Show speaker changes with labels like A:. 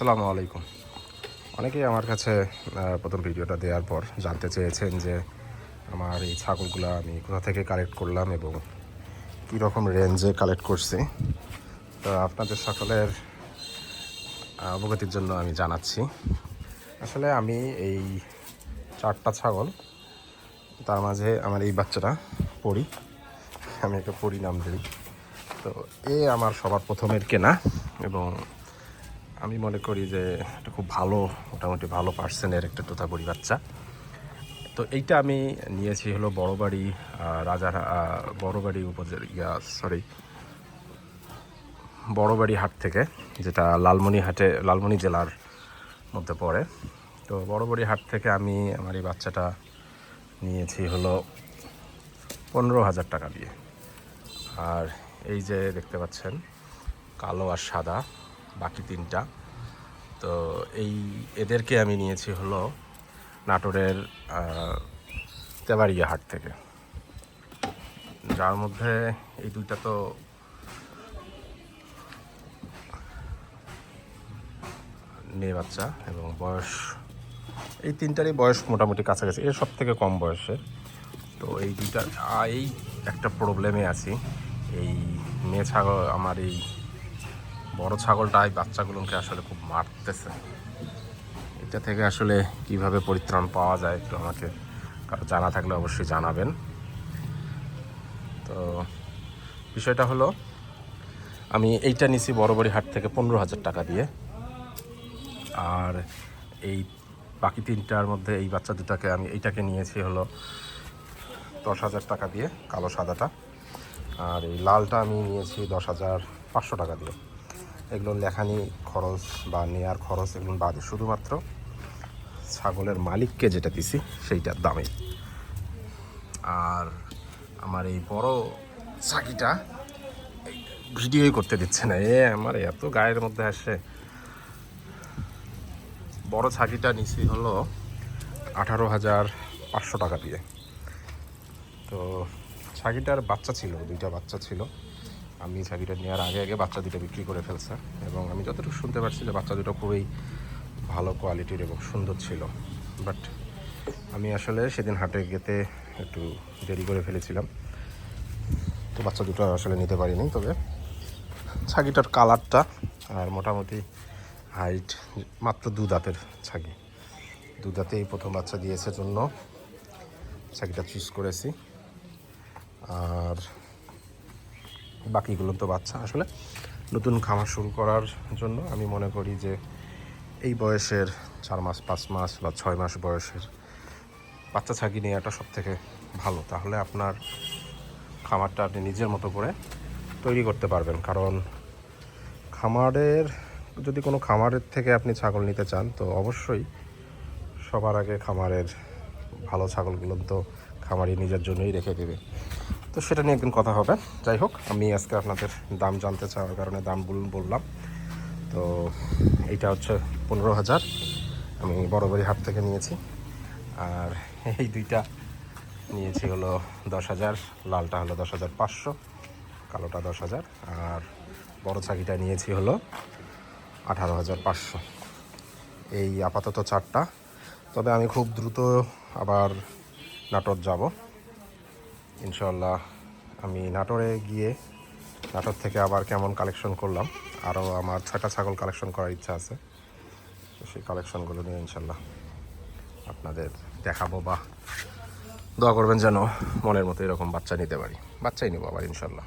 A: আসসালামু আলাইকুম। অনেকেই আমার কাছে প্রথম ভিডিওটা দেওয়ার পর জানতে চেয়েছেন যে আমার এই ছাগলগুলো আমি কোথা থেকে কালেক্ট করলাম এবং কী রকম রেঞ্জে কালেক্ট করছি। তো আপনাদের সকলের অবগতির জন্য আমি জানাচ্ছি। আসলে আমি এই 4টা ছাগল, তার মাঝে আমার এই বাচ্চাটা পরি, আমি একটা পরি নাম দিই। তো আমার সবার প্রথমের কেনা এবং আমি মনে করি যে এটা খুব ভালো, মোটামুটি ভালো পার্সেন্টের একটা তোতাপুরি বাচ্চা। তো এইটা আমি নিয়েছি হলো বড়বাড়ি বড়বাড়ি বড়বাড়ি হাট থেকে, যেটা লালমনি জেলার মধ্যে পড়ে। তো বড়বাড়ি হাট থেকে আমি আমার এই বাচ্চাটা নিয়েছি হলো 15,000 টাকা দিয়ে। আর এই যে দেখতে পাচ্ছেন কালো আর সাদা বাকি 3টা, তো এদেরকে আমি নিয়েছি হলো নাটোরের তেবাড়িয়া হাট থেকে, যার মধ্যে এই 2টা তো মেয়ে বাচ্চা এবং বয়স এই 3টারই বয়স মোটামুটি কাছাকাছি, এর সব থেকে কম বয়সের। তো এই 2টার এই একটা প্রবলেমে আছি, এই মেয়ে ছাগল আমার এই বড় ছাগলটা এই বাচ্চাগুলোকে আসলে খুব মারতেছে। এটা থেকে আসলে কিভাবে পরিত্রাণ পাওয়া যায় একটু আমাকে কারো জানা থাকলে অবশ্যই জানাবেন। তো বিষয়টা হলো, আমি এইটা নিছি বড়বাড়ি হাট থেকে 15,000 টাকা দিয়ে। আর এই বাকি 3টার মধ্যে এই বাচ্চা দুটাকে আমি এইটাকে নিয়েছি হলো 10,000 টাকা দিয়ে, কালো সাদাটা। আর এই লালটা আমি নিয়েছি 10,500 টাকা দিয়ে। এগুলো লেখানি খরচ বা নেয়ার খরচ এগুলো বাদে শুধুমাত্র ছাগলের মালিককে যেটা দিছি সেইটার দামে। আর আমার এই বড় ছাগিটা ভিডিওই করতে দিচ্ছে না, আমার এত গায়ের মধ্যে আসে। বড় ছাগিটা নিছি হলো 18,500 টাকা দিয়ে। তো ছাগিটার বাচ্চা ছিল, 2টা বাচ্চা ছিল। আমি ছাগিটা নেওয়ার আগে বাচ্চা 2টা বিক্রি করে ফেলছে এবং আমি যতটুকু শুনতে পারছি যে বাচ্চা 2টো খুবই ভালো কোয়ালিটির এবং সুন্দর ছিল। বাট আমি আসলে সেদিন হাটে গেতে একটু দেরি করে ফেলেছিলাম, তো বাচ্চা 2টো আসলে নিতে পারিনি। তবে ছাগিটার কালারটা আর মোটামুটি হাইট, মাত্র 2 দাঁতের ছাগি, 2 দাঁতেই প্রথম বাচ্চা দিয়েছে জন্য ছাগিটা চুজ করেছি। আর বাকিগুলো তো বাচ্চা। আসলে নতুন খামার শুরু করার জন্য আমি মনে করি যে এই বয়সের 4 মাস 5 মাস বা 6 মাস বয়সের বাচ্চা ছাগি নেওয়াটা সব থেকে ভালো। তাহলে আপনার খামারটা আপনি নিজের মতো করে তৈরি করতে পারবেন। কারণ যদি কোনো খামারের থেকে আপনি ছাগল নিতে চান, তো অবশ্যই সবার আগে খামারের ভালো ছাগলগুলো তো খামারি নিজের জন্যই রেখে দেবে। তো সেটা নিয়ে একদিন কথা হবে। যাই হোক, আমি আজকে আপনাদের দাম জানতে চাওয়ার কারণে দাম বললাম। তো এইটা হচ্ছে 15,000, আমি বড়বাড়ি হাট থেকে নিয়েছি। আর এই 2টা নিয়েছি হলো 10,000, লালটা হলো 10,500, কালোটা 10,000। আর বড় ছাগিটা নিয়েছি হলো 18,500। এই আপাতত 4টা। তবে আমি খুব দ্রুত আবার নাটোর যাব ইনশাল্লাহ। আমি নাটোরে গিয়ে নাটোর থেকে আবার কেমন কালেকশন করলাম, আরও আমার 6টা ছাগল কালেকশন করার ইচ্ছা আছে। তো সেই কালেকশনগুলো নিয়ে ইনশাল্লাহ আপনাদের দেখাবো, বা দোয়া করবেন যেন মনের মতো এরকম বাচ্চা নিতে পারি। বাচ্চাই নেবো আবার ইনশাল্লাহ।